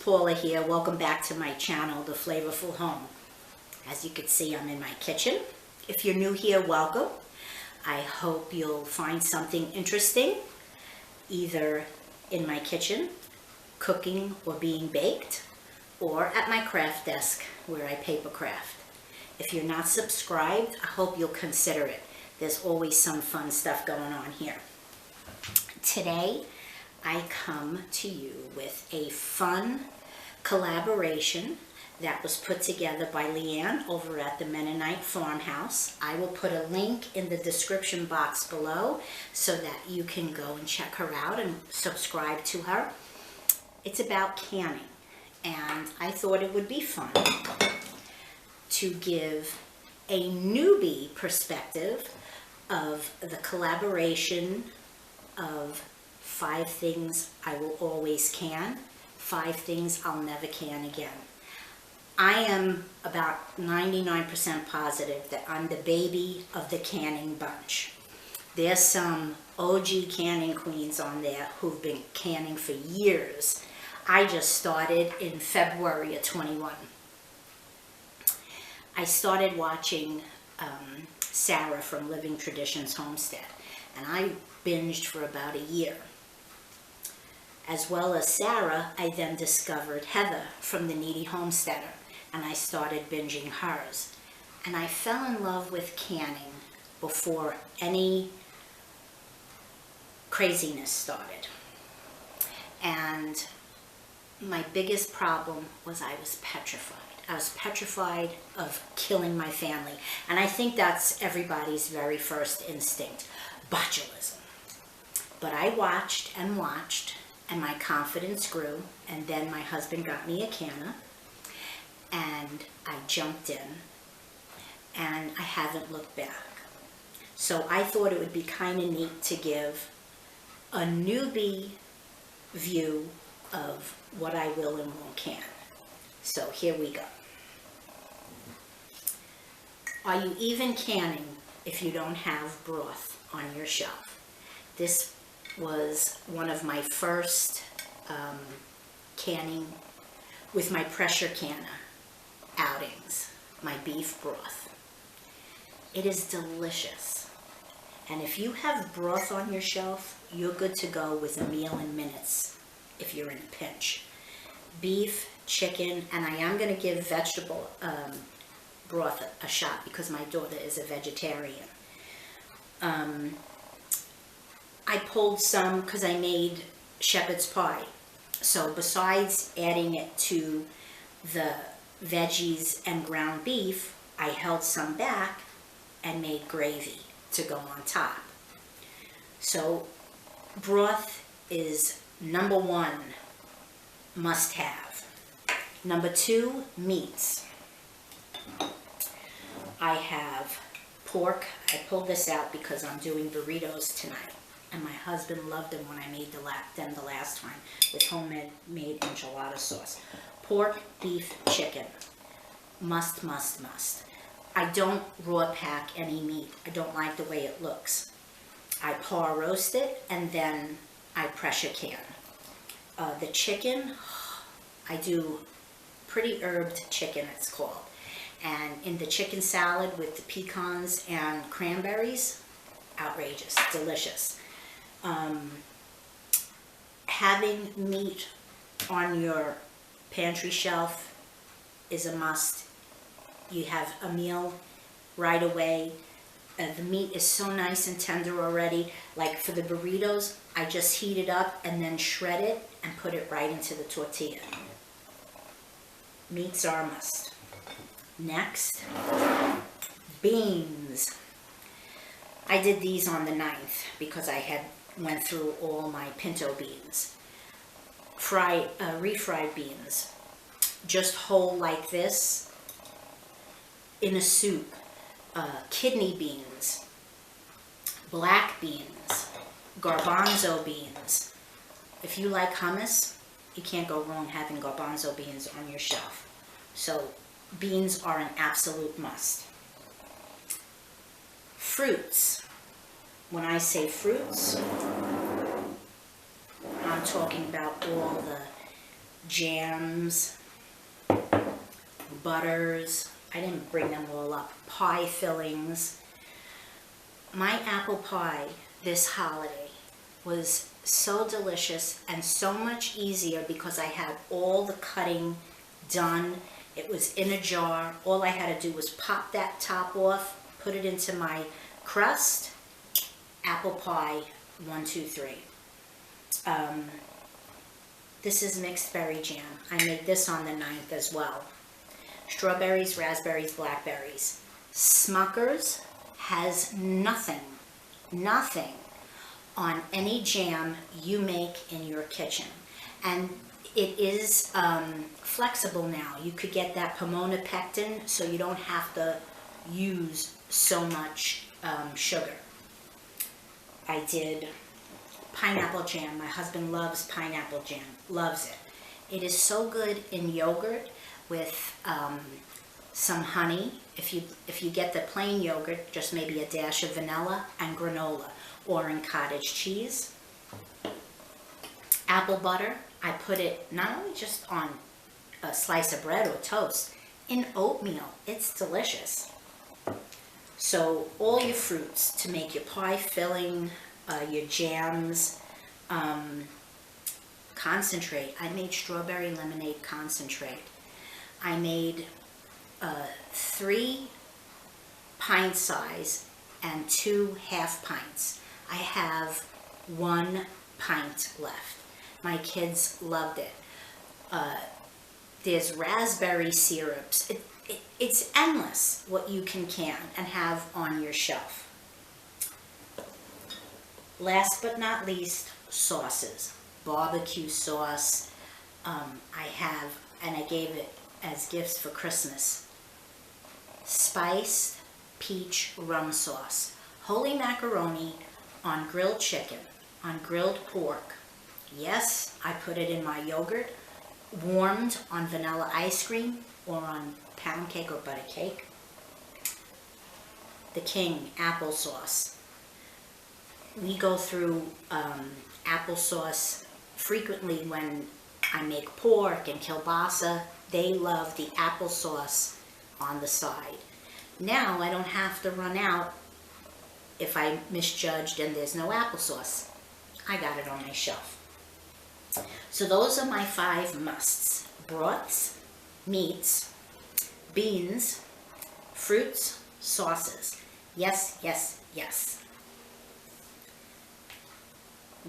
Paula here. Welcome back to my channel, The Flavorful Home. As you can see, I'm in my kitchen. If you're new here, welcome. I hope you'll find something interesting, either in my kitchen, cooking or being baked, or at my craft desk where I paper craft. If you're not subscribed, I hope you'll consider it. There's always some fun stuff going on here. Today, I come to you with a fun collaboration that was put together by Leanne over at the Mennonite Farmhouse. I will put a link in the description box below so that you can go and check her out and subscribe to her. It's about canning, and I thought it would be fun to give a newbie perspective of the collaboration of 5 things I will always can, 5 things I'll never can again. I am about 99% positive that I'm the baby of the canning bunch. There's some OG canning queens on there who've been canning for years. I just started in February of 21. I started watching Sarah from Living Traditions Homestead, and I binged for about a year. As well as Sarah, I then discovered Heather from The Needy Homesteader, and I started binging hers. And I fell in love with canning before any craziness started. And my biggest problem was I was petrified. I was petrified of killing my family. And I think that's everybody's very first instinct, botulism. But I watched and watched, and my confidence grew, and then my husband got me a canner, and I jumped in, and I haven't looked back. So I thought it would be kind of neat to give a newbie view of what I will and won't can. So here we go. Are you even canning if you don't have broth on your shelf? This was one of my first canning with my pressure canner outings, my beef broth. It is delicious. And if you have broth on your shelf, you're good to go with a meal in minutes if you're in a pinch. Beef, chicken, and I am going to give vegetable broth a shot because my daughter is a vegetarian. I pulled some because I made shepherd's pie. So besides adding it to the veggies and ground beef, I held some back and made gravy to go on top. So broth is number 1 must have. Number 2, meats. I have pork. I pulled this out because I'm doing burritos tonight. And my husband loved them when I made them the last time with homemade enchilada sauce. Pork, beef, chicken. Must, must, must. I don't raw pack any meat. I don't like the way it looks. I par roast it and then I pressure can. The chicken, I do pretty herbed chicken, it's called. And in the chicken salad with the pecans and cranberries, outrageous, delicious. Having meat on your pantry shelf is a must. You have a meal right away. The meat is so nice and tender already. Like for the burritos, I just heat it up and then shred it and put it right into the tortilla. Meats are a must. Next, beans. I did these on the 9th because I had went through all my pinto beans. Refried beans, just whole like this, in a soup. Kidney beans, black beans, garbanzo beans. If you like hummus, you can't go wrong having garbanzo beans on your shelf. So beans are an absolute must. Fruits. When I say fruits, I'm talking about all jams, butters. I didn't bring them all up. Pie fillings. My apple pie this holiday was so delicious and so much easier because I had all the cutting done. It was in a jar. All I had to do was pop that top off, put it into my crust. Apple pie, 1, 2, 3. This is mixed berry jam. I made this on the 9th as well. Strawberries, raspberries, blackberries. Smucker's has nothing on any jam you make in your kitchen. And it is flexible now. You could get that Pomona pectin so you don't have to use so much sugar. I did pineapple jam. My husband loves pineapple jam, loves it. It is so good in yogurt with some honey. If you get the plain yogurt, just maybe a dash of vanilla and granola, or in cottage cheese. Apple butter, I put it not only just on a slice of bread or toast, in oatmeal. It's delicious. So all your fruits to make your pie filling, your jams, concentrate. I made strawberry lemonade concentrate. I made 3 pint size and 2 half pints. I have 1 pint left. My kids loved it. There's raspberry syrups. It's endless what you can and have on your shelf. Last but not least, sauces. Barbecue sauce. I have, and I gave it as gifts for Christmas, spiced peach rum sauce. Holy macaroni on grilled chicken, on grilled pork. Yes, I put it in my yogurt, warmed on vanilla ice cream or on pound cake or butter cake. The king, applesauce. We go through applesauce frequently when I make pork and kielbasa. They love the applesauce on the side. Now I don't have to run out if I misjudged and there's no applesauce. I got it on my shelf. So those are my 5 musts. Broths, meats, beans, fruits, sauces. Yes, yes, yes.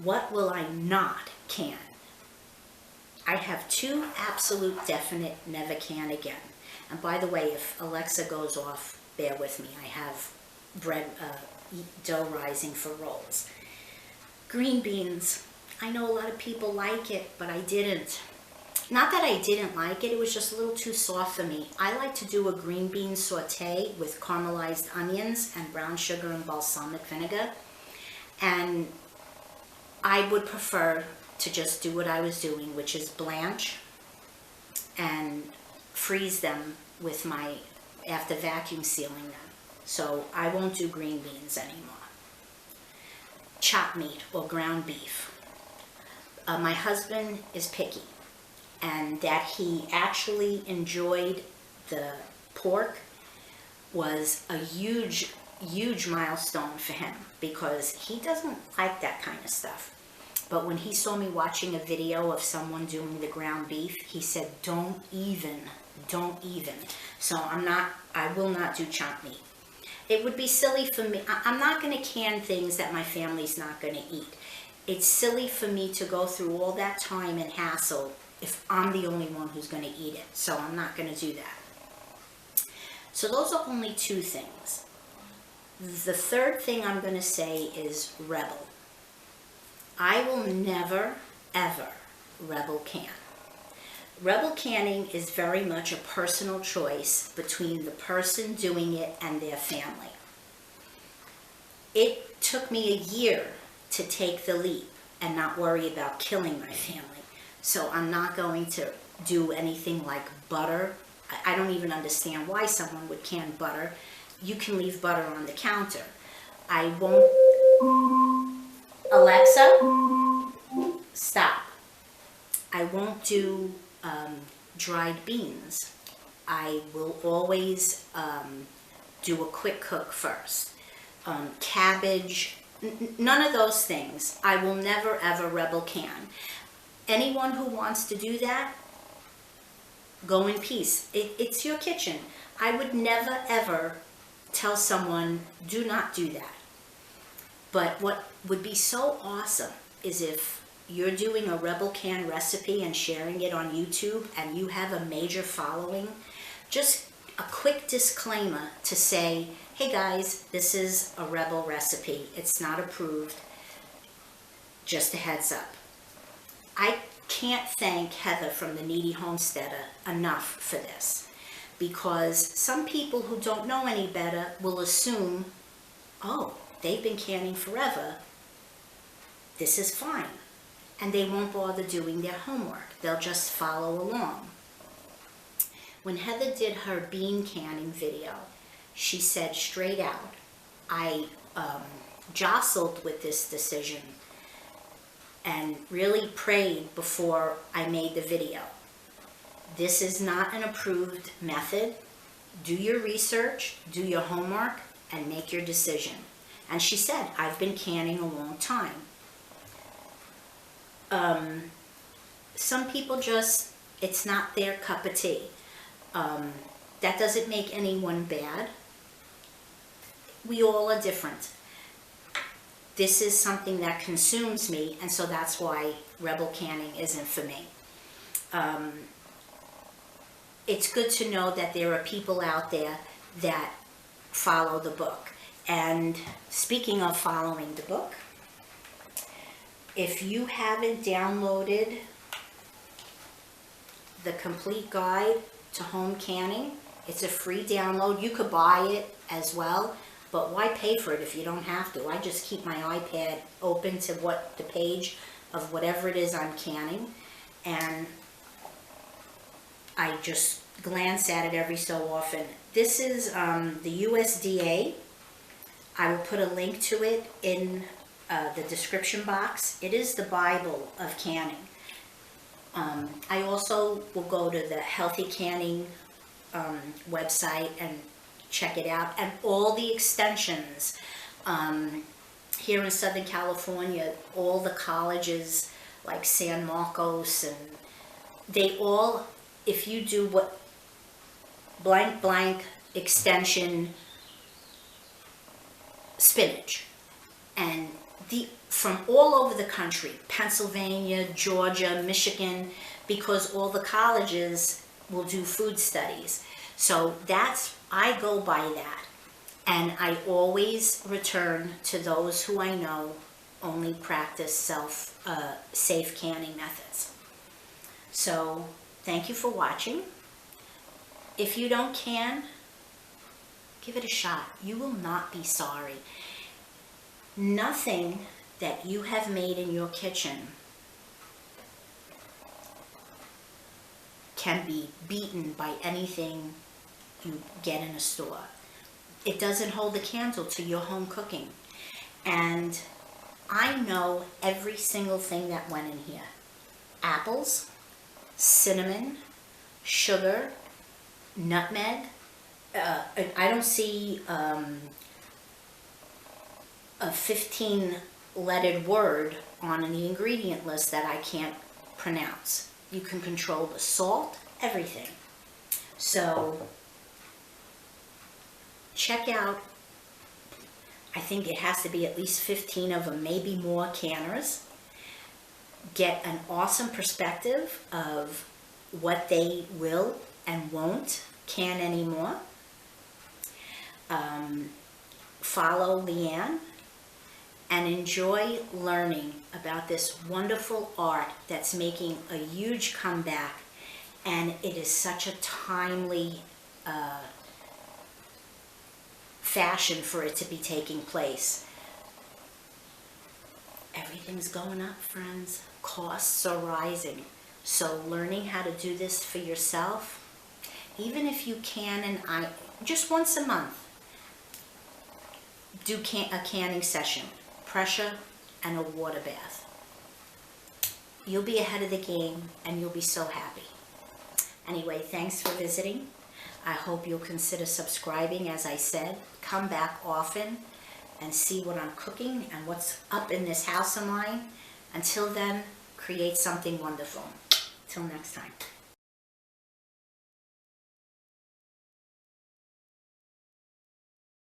What will I not can? I have 2 absolute definite never can again. And by the way, if Alexa goes off, bear with me. I have bread, dough rising for rolls. Green beans. I know a lot of people like it, but I didn't. Not that I didn't like it, it was just a little too soft for me. I like to do a green bean saute with caramelized onions and brown sugar and balsamic vinegar. And I would prefer to just do what I was doing, which is blanch and freeze them with after vacuum sealing them. So I won't do green beans anymore. Chopped meat or ground beef. My husband is picky, and that he actually enjoyed the pork was a huge milestone for him, because he doesn't like that kind of stuff. But when he saw me watching a video of someone doing the ground beef, he said, don't even. So I will not do chopped meat. It would be silly for me. I'm not going to can things that my family's not going to eat. It's silly for me to go through all that time and hassle if I'm the only one who's going to eat it. So I'm not going to do that. So those are only 2 things. The third thing I'm going to say is rebel. I will never, ever rebel can. Rebel canning is very much a personal choice between the person doing it and their family. It took me a year to take the leap and not worry about killing my family. So I'm not going to do anything like butter. I don't even understand why someone would can butter. You can leave butter on the counter. I won't... Alexa, stop. I won't do dried beans. I will always do a quick cook first. Cabbage, none of those things. I will never ever rebel can. Anyone who wants to do that, go in peace. It's your kitchen. I would never ever tell someone, do not do that. But what would be so awesome is if you're doing a rebel can recipe and sharing it on YouTube and you have a major following, just a quick disclaimer to say, hey guys, this is a rebel recipe. It's not approved. Just a heads up. I can't thank Heather from the Needy Homesteader enough for this, because some people who don't know any better will assume, oh, they've been canning forever, this is fine. And they won't bother doing their homework. They'll just follow along. When Heather did her bean canning video, she said straight out, I jostled with this decision and really prayed before I made the video. This is not an approved method. Do your research, do your homework, and make your decision. And she said, I've been canning a long time. Some people just, it's not their cup of tea. That doesn't make anyone bad. We all are different. This is something that consumes me, and so that's why rebel canning isn't for me. It's good to know that there are people out there that follow the book. And speaking of following the book, if you haven't downloaded the complete guide to home canning, it's a free download. You could buy it as well, but why pay for it if you don't have to? I just keep my iPad open to the page of whatever it is I'm canning, and I just glance at it every so often. This is the USDA. I will put a link to it in the description box. It is the Bible of canning. I also will go to the Healthy Canning website and check it out. And all the extensions here in Southern California, all the colleges like San Marcos, and they all, if you do what blank blank extension spinach, and from all over the country, Pennsylvania, Georgia, Michigan, because all the colleges will do food studies. So I go by that, and I always return to those who I know only practice safe canning methods. So thank you for watching. If you don't can, give it a shot. You will not be sorry. Nothing that you have made in your kitchen can be beaten by anything you get in a store. It doesn't hold a candle to your home cooking. And I know every single thing that went in here. Apples, cinnamon, sugar, nutmeg. I don't see a 15-lettered word on the ingredient list that I can't pronounce. You can control the salt, everything. So check out, I think it has to be at least 15 of them, maybe more canners. Get an awesome perspective of what they will and won't can anymore. Follow Leanne and enjoy learning about this wonderful art that's making a huge comeback, and it is such a timely fashion for it to be taking place. Everything's going up, friends. Costs are rising. So learning how to do this for yourself, even if you can, and just once a month, do a canning session, pressure and a water bath. You'll be ahead of the game, and you'll be so happy. Anyway, thanks for visiting. I hope you'll consider subscribing, as I said. Come back often and see what I'm cooking and what's up in this house of mine. Until then, create something wonderful. Till next time.